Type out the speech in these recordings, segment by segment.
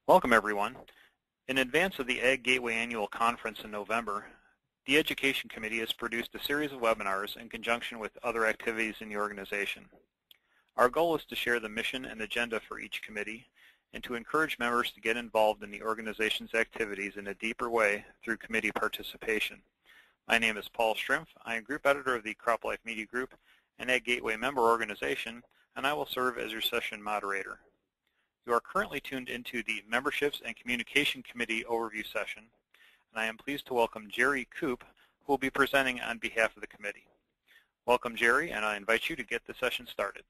Welcome, everyone. In advance of the AgGateway Annual Conference in November, the Education Committee has produced a series of webinars in conjunction with other activities in the organization. Our goal is to share the mission and agenda for each committee and to encourage members to get involved in the organization's activities in a deeper way through committee participation. My name is Paul Strimpf. I am Group Editor of the Crop Life Media Group, an AgGateway member organization, and I will serve as your session moderator. You are currently tuned into the Memberships and Communication Committee Overview session, and I am pleased to welcome Jerry Koop, who will be presenting on behalf of the committee. Welcome, Jerry, and I invite you to get the session started.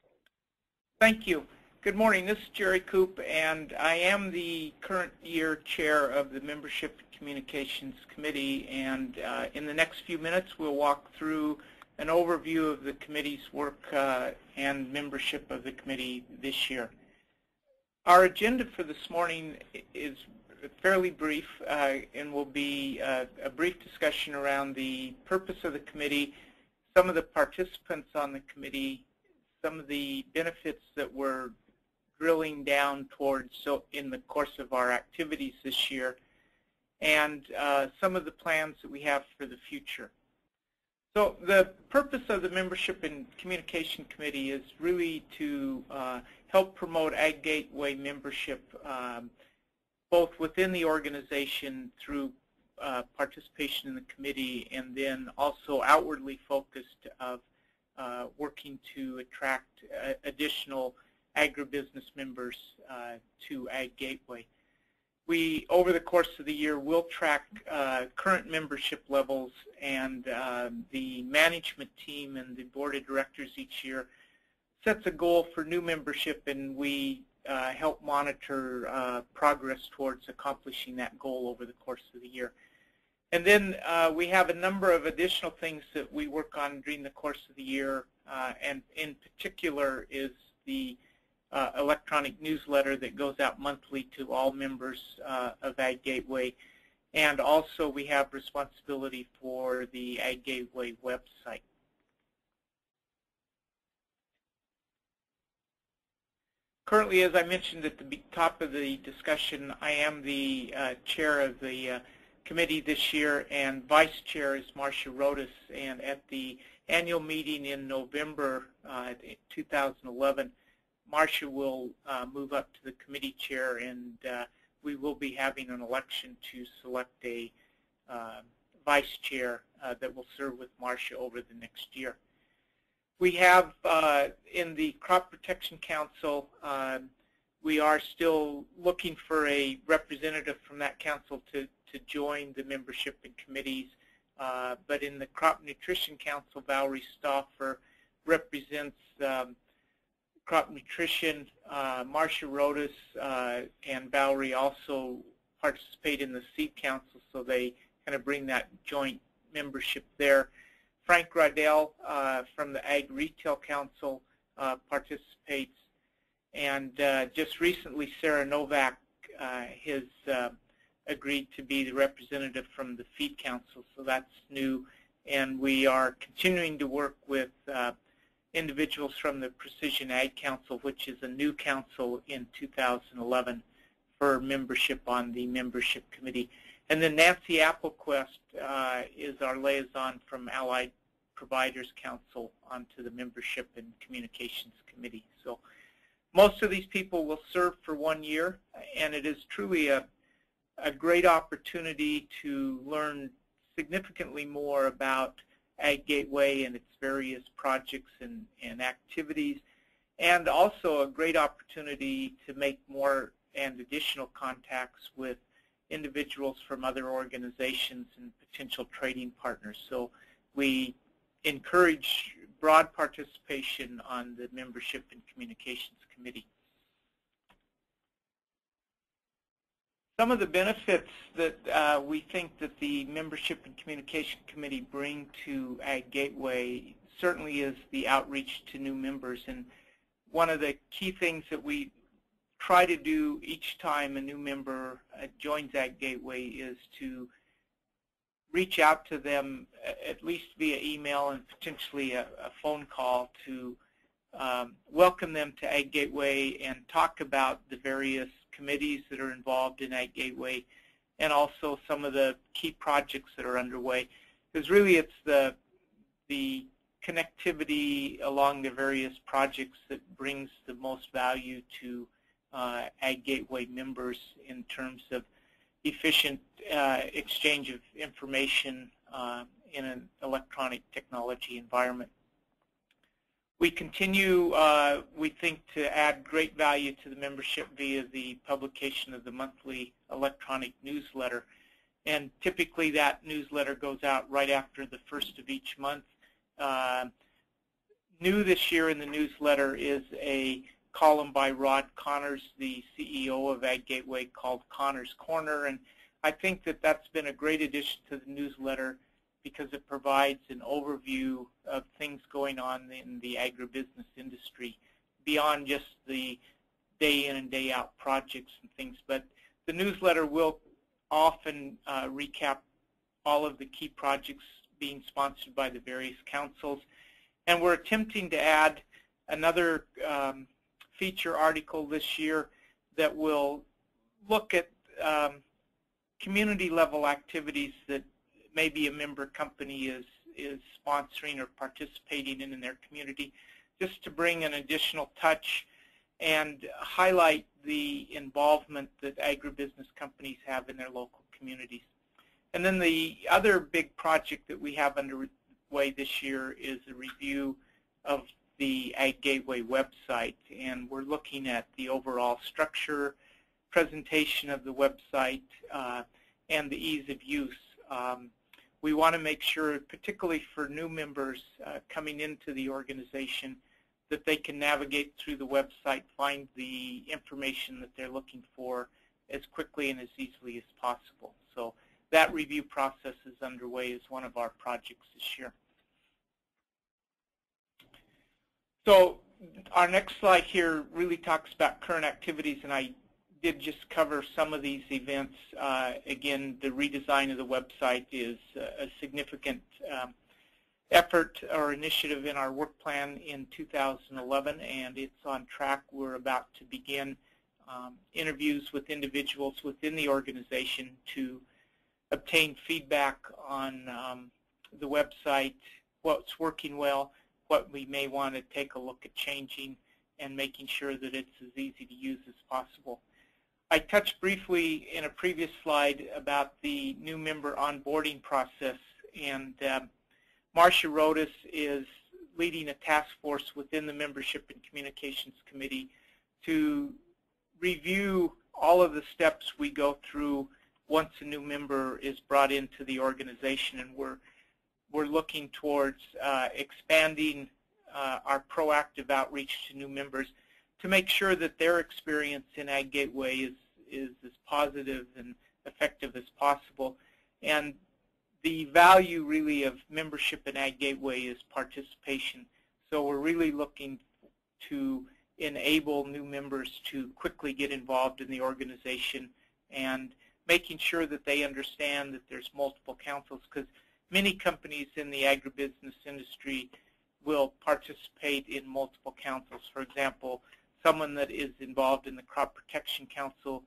Thank you. Good morning. This is Jerry Koop, and I am the current year chair of the Membership and Communications Committee, and in the next few minutes we'll walk through an overview of the committee's work and membership of the committee this year. Our agenda for this morning is fairly brief and will be a brief discussion around the purpose of the committee, some of the participants on the committee, some of the benefits that we're drilling down towards in the course of our activities this year, and some of the plans that we have for the future. So the purpose of the Membership and Communication Committee is really to help promote AgGateway membership both within the organization through participation in the committee, and then also outwardly focused of working to attract additional agribusiness members to AgGateway. We, over the course of the year, will track current membership levels, and the management team and the board of directors each year sets a goal for new membership, and we help monitor progress towards accomplishing that goal over the course of the year. And then we have a number of additional things that we work on during the course of the year, and in particular is the electronic newsletter that goes out monthly to all members of AgGateway, and also we have responsibility for the AgGateway website. Currently, as I mentioned at the top of the discussion, I am the chair of the committee this year, and vice chair is Marcia Rodas, and at the annual meeting in November 2011, Marcia will move up to the committee chair, and we will be having an election to select a vice chair that will serve with Marcia over the next year. We have in the Crop Protection Council, we are still looking for a representative from that council to join the membership and committees, but in the Crop Nutrition Council, Valerie Stauffer represents crop nutrition. Marcia Rodas and Valerie also participate in the Seed Council, so they kind of bring that joint membership there. Frank Radell from the Ag Retail Council participates, and just recently Sarah Novak has agreed to be the representative from the Feed Council, so that's new, and we are continuing to work with individuals from the Precision Ag Council, which is a new council in 2011 for membership on the membership committee. And then Nancy Applequest is our liaison from Allied Providers Council onto the Membership and Communications Committee. So most of these people will serve for 1 year, and it is truly a great opportunity to learn significantly more about AgGateway and its various projects and activities, and also a great opportunity to make more and additional contacts with individuals from other organizations and potential trading partners. So we encourage broad participation on the Membership and Communications Committee. Some of the benefits that we think that the Membership and Communication Committee bring to AgGateway certainly is the outreach to new members. And one of the key things that we try to do each time a new member joins AgGateway is to reach out to them at least via email and potentially a phone call to welcome them to AgGateway and talk about the various committees that are involved in AgGateway, and also some of the key projects that are underway. Because really it's the connectivity along the various projects that brings the most value to AgGateway members in terms of efficient exchange of information in an electronic technology environment. We continue, we think, to add great value to the membership via the publication of the monthly electronic newsletter. And typically that newsletter goes out right after the first of each month. New this year in the newsletter is a column by Rod Connors, the CEO of AgGateway, called Connors Corner. And I think that that's been a great addition to the newsletter because it provides an overview of things going on in the agribusiness industry beyond just the day in and day out projects and things. But the newsletter will often recap all of the key projects being sponsored by the various councils. And we're attempting to add another feature article this year that will look at community level activities that maybe a member company is sponsoring or participating in their community, just to bring an additional touch and highlight the involvement that agribusiness companies have in their local communities. And then the other big project that we have underway this year is a review of the AgGateway website, and we're looking at the overall structure, presentation of the website, and the ease of use. We want to make sure, particularly for new members coming into the organization, that they can navigate through the website, find the information that they're looking for as quickly and as easily as possible. So that review process is underway as one of our projects this year. So our next slide here really talks about current activities, and I did just cover some of these events. Again, the redesign of the website is a significant effort or initiative in our work plan in 2011, and it's on track. We're about to begin interviews with individuals within the organization to obtain feedback on the website, what's working well, what we may want to take a look at changing, and making sure that it's as easy to use as possible. I touched briefly in a previous slide about the new member onboarding process, and Marcia Rodas is leading a task force within the Membership and Communications Committee to review all of the steps we go through once a new member is brought into the organization, and we're looking towards expanding our proactive outreach to new members to make sure that their experience in AgGateway is as positive and effective as possible. And the value really of membership in AgGateway is participation. So we're really looking to enable new members to quickly get involved in the organization and making sure that they understand that there's multiple councils, because many companies in the agribusiness industry will participate in multiple councils. For example, someone that is involved in the Crop Protection Council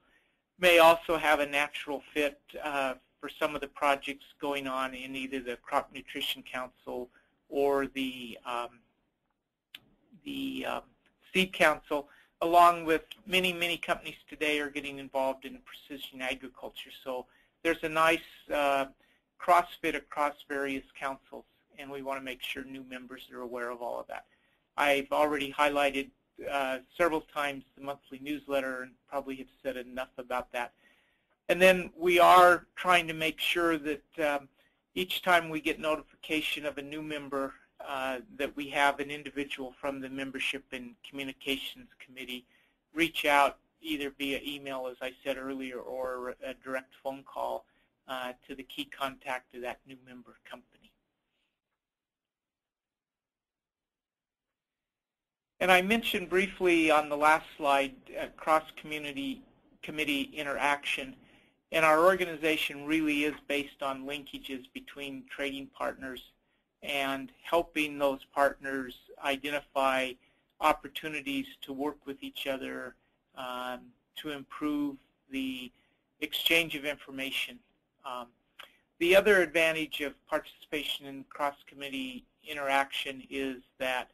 may also have a natural fit for some of the projects going on in either the Crop Nutrition Council or the Seed Council, along with many companies today are getting involved in precision agriculture. So there's a nice cross-fit across various councils, and we want to make sure new members are aware of all of that. I've already highlighted several times the monthly newsletter and probably have said enough about that. And then we are trying to make sure that each time we get notification of a new member, that we have an individual from the Membership and Communications Committee reach out either via email, as I said earlier, or a direct phone call to the key contact of that new member company. And I mentioned briefly on the last slide cross-community committee interaction. And our organization really is based on linkages between trading partners and helping those partners identify opportunities to work with each other, to improve the exchange of information. The other advantage of participation in cross-committee interaction is that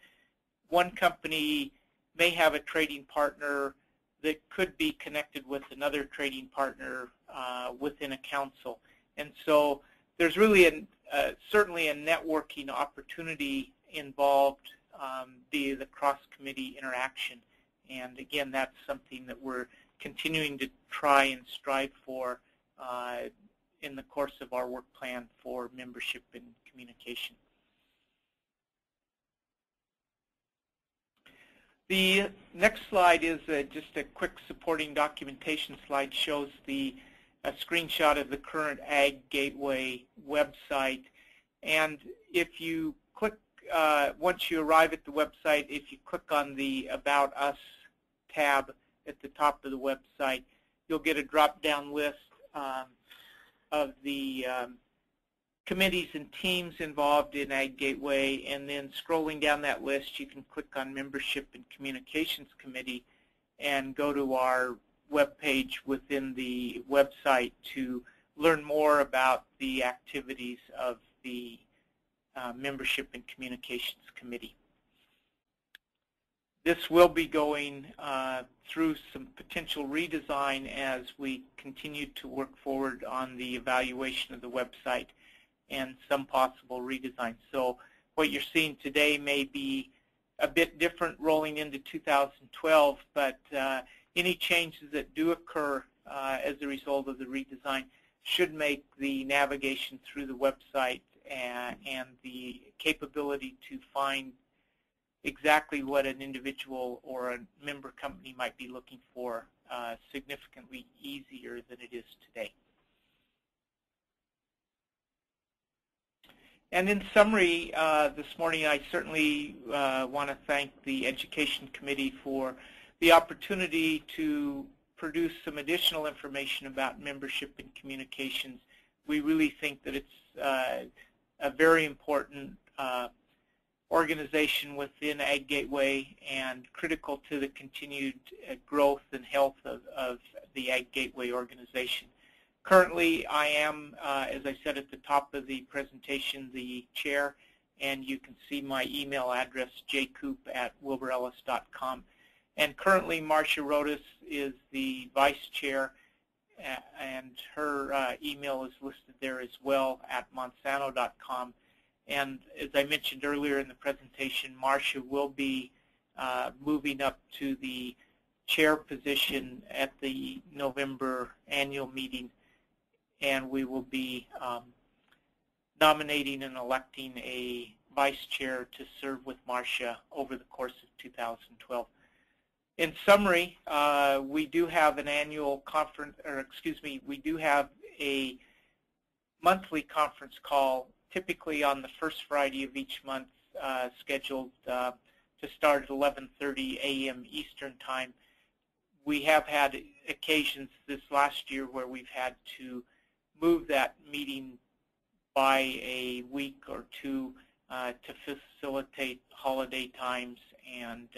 one company may have a trading partner that could be connected with another trading partner within a council. And so there's really certainly a networking opportunity involved via the cross-committee interaction. And again, that's something that we're continuing to try and strive for in the course of our work plan for membership and communication. The next slide is just a quick supporting documentation slide. Shows a screenshot of the current AgGateway website. And if you click, once you arrive at the website, if you click on the About Us tab at the top of the website, you'll get a drop-down list of the committees and teams involved in AgGateway, and then scrolling down that list, you can click on Membership and Communications Committee and go to our web page within the website to learn more about the activities of the Membership and Communications Committee. This will be going through some potential redesign as we continue to work forward on the evaluation of the website and some possible redesign. So what you're seeing today may be a bit different rolling into 2012, but any changes that do occur as a result of the redesign should make the navigation through the website and the capability to find exactly what an individual or a member company might be looking for significantly easier than it is today. And in summary, this morning I certainly want to thank the Education Committee for the opportunity to produce some additional information about membership and communications. We really think that it's a very important organization within AgGateway and critical to the continued growth and health of the AgGateway organization. Currently, I am, as I said at the top of the presentation, the chair, and you can see my email address, jcoop@wilburellis.com. And currently, Marcia Rodas is the vice chair, and her email is listed there as well at monsanto.com. And as I mentioned earlier in the presentation, Marcia will be moving up to the chair position at the November annual meeting, and we will be nominating and electing a vice chair to serve with Marcia over the course of 2012. In summary, we do have an annual conference, or excuse me, we do have a monthly conference call typically on the first Friday of each month, scheduled to start at 11:30 a.m. Eastern Time. We have had occasions this last year where we've had to move that meeting by a week or two to facilitate holiday times and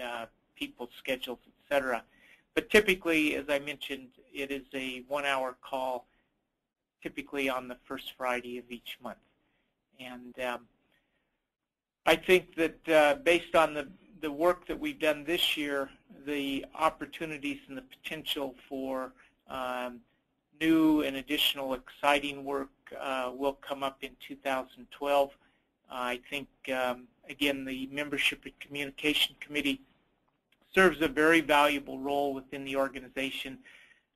people's schedules, etc. But typically, as I mentioned, it is a 1-hour call, typically on the first Friday of each month. And I think that based on the work that we've done this year, the opportunities and the potential for new and additional exciting work will come up in 2012. I think, again, the Membership and Communication Committee serves a very valuable role within the organization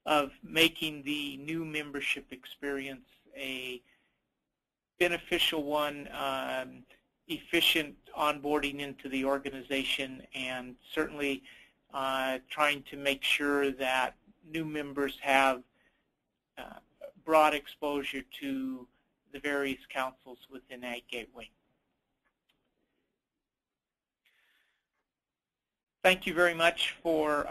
of making the new membership experience a beneficial one, efficient onboarding into the organization, and certainly trying to make sure that new members have broad exposure to the various councils within AgGateway. Thank you very much for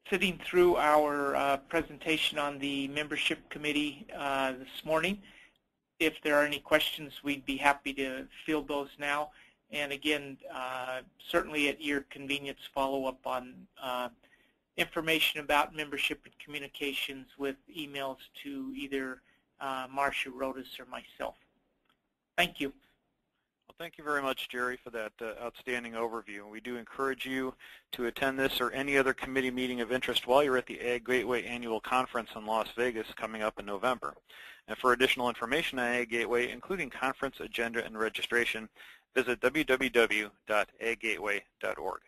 sitting through our presentation on the membership committee this morning. If there are any questions, we'd be happy to field those now. And again, certainly at your convenience, follow up on information about membership and communications with emails to either Marcia Rodas or myself. Thank you. Well, thank you very much, Jerry, for that outstanding overview. We do encourage you to attend this or any other committee meeting of interest while you're at the AgGateway Annual Conference in Las Vegas coming up in November. And for additional information on AgGateway, including conference agenda and registration, visit www.aggateway.org.